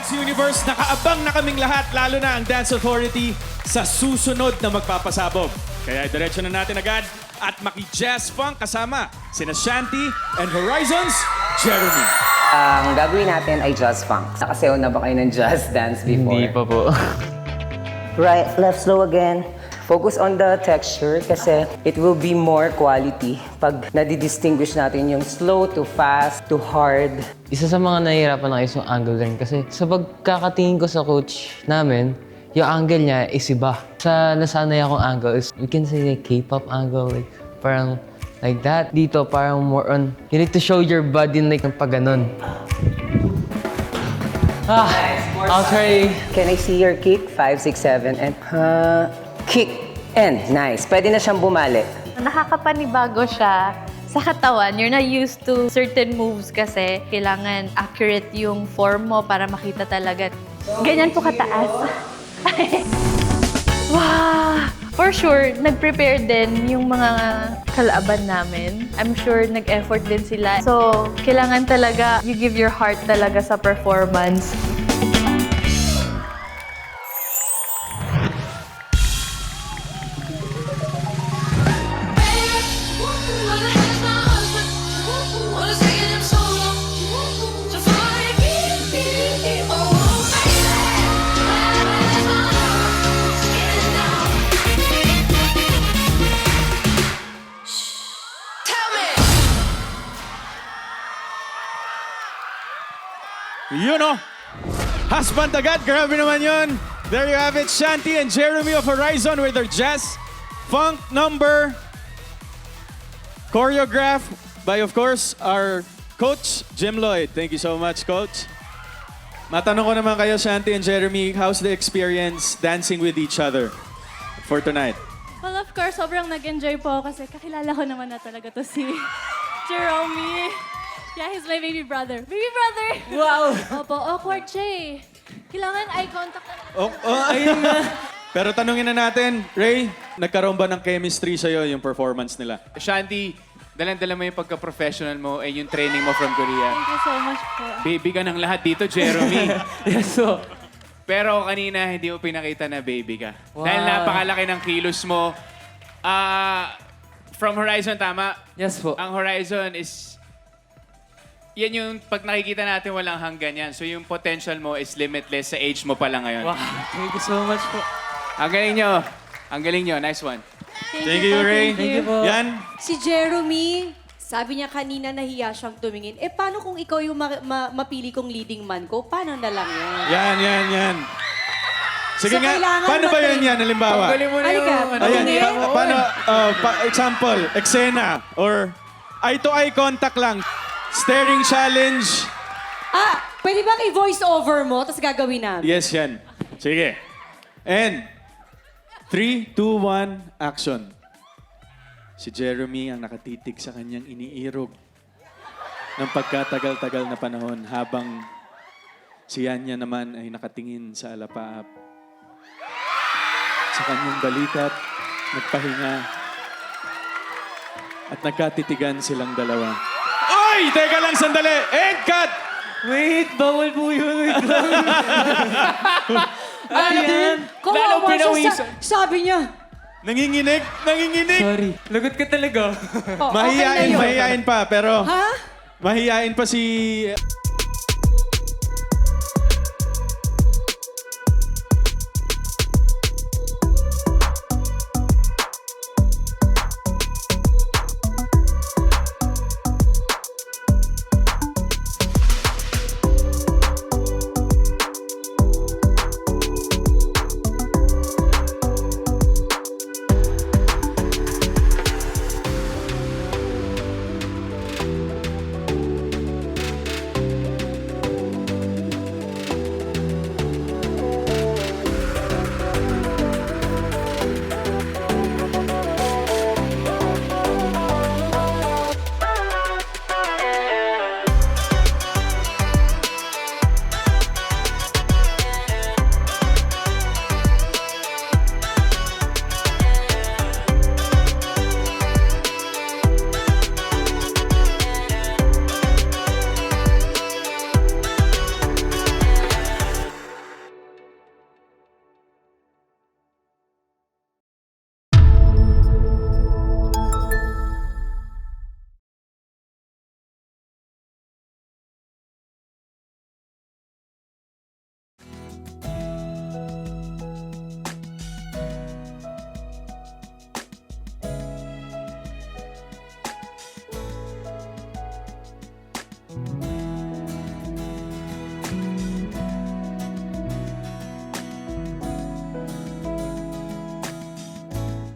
Dance Universe, nakaabang na kaming lahat, lalo na ang Dance Authority sa susunod na magpapasabog. Kaya diretso na natin agad at maki-Jazz Funk kasama sina Shanty and Horizons Jeremy. Ang gagawin natin ay jazz funk. Nakasayaw na ba kayo ng jazz dance before? Hindi pa po. Right, left, slow again. Focus on the texture kasi it will be more quality pag nadidistinguish natin yung slow to fast to hard. Isa sa mga nahihirapan na is yung angle rin kasi sa pagkakatingin ko sa coach namin, yung angle niya is iba. Sa nasanay akong angle is, we can say like K-pop angle, like parang like that. Dito parang more on, you need to show your body like ng pag ganon. I'll try. Can I see your kick? 5, 6, 7, and kick. And nice. Pwede na siyang bumali. Nakakapanibago siya sa katawan. You're not used to certain moves kasi kailangan accurate yung form mo para makita talaga. Ganyan po kataas. Wow! For sure, nag-prepare din yung mga kalaban namin. I'm sure nag-effort din sila. So, kailangan talaga you give your heart talaga sa performance. Yun o! Husband agad, grabe naman yun. There you have it, Shanty and Jeremy of Horizon with their Jazz Funk number. Choreographed by, of course, our coach, Jim Lloyd. Thank you so much, coach. Matanong ko naman kayo, Shanty and Jeremy, how's the experience dancing with each other for tonight? Well, of course, sobrang nag-enjoy po ako kasi kakilala ko naman na talaga to si Jeremy. Yeah, he's my baby brother. Baby brother! Wow! Opo, awkward siya eh. Kailangan eye contact na. Ayun na. Pero tanungin na natin, Ray, nagkaroon ba ng chemistry sa'yo yung performance nila? Shanty, dalang-dala mo yung pagka-professional mo and yung training mo from Korea. Thank you so much po. Baby ka ng lahat dito, Jeremy. Yes, so. Pero kanina, hindi mo pinakita na baby ka. Wow. Dahil napakalaki ng kilos mo. From Horizon, tama? Yes po. Ang Horizon is... Yan yung pag nakikita natin walang hanggan yan. So yung potential mo is limitless sa age mo pa lang ngayon. Wow, thank you so much po. Ang galing nyo. Ang galing nyo. Nice one. Thank you, Ray. Thank you po. Yan. Si Jeremy, sabi niya kanina nahiya siyang tumingin. Eh, paano kung ikaw yung mapili kong leading man ko? Paano na lang yan? Yan. Sige So, nga, kailangan paano ba natin- yan, halimbawa? Galing mo na Halika. yung... ano, Ayan, Tumingin? paano, example, eksena, or eye-to-eye contact lang, staring challenge. Pwede bang i-voice over mo, tapos gagawin namin? Yes, yan. Sige. And, 3, 2, 1, action. Si Jeremy ang nakatitig sa kanyang iniirog ng pagkatagal-tagal na panahon habang si Yanya naman ay nakatingin sa alapaap. Sa kanyang balikat, nagpahinga at nagkatitigan silang dalawa. Oy! Teka lang, sandali! And cut! Wait, bawal po yun. Wait lang. Ano yan? Kawawa siya, pinawisan. sabi niya. Nanginginig! Sorry. Lagot ka talaga. Oh, okay na yun. Mahihain pa, pero Ha? mahihain pa si